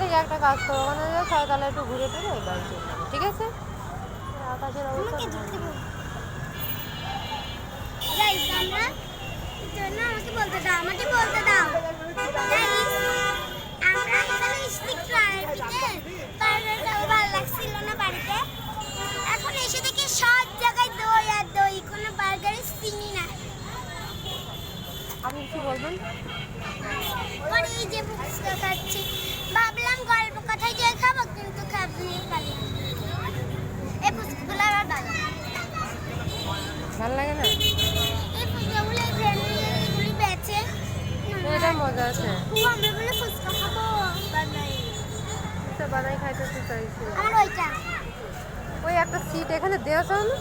থেকে একটা কাজ করো, ওখানে যে ছয়তলা একটু ঘুরে টুরে এবার ঠিক আছে। আকাশের অবস্থা আমাকে বলতে দাও, আমাকে বলতে দাও। আমরা এখানে স্টিক ভালো লাগছিল না বাড়িতে, এখন এসে দেখি সব জায়গায় দই আর দই, কোনো বার্গারে চিনি না। আপনি কি বলবেন? পরে এই যে ফুচকা খাচ্ছি, ভাবলাম গল্প কথায় যে খাবো, কিন্তু খাবি পারি এই ফুচকাগুলো আর ভালো লাগে না? এই ফুচকাগুলো এগুলি বেচে এটা মজা আছে। আমরা বলে ফুচকা খাবো, বানাই বানাই খাইতে তো চাইছি। আমার ওইটা ওই একটা সিট এখানে দেওয়া না।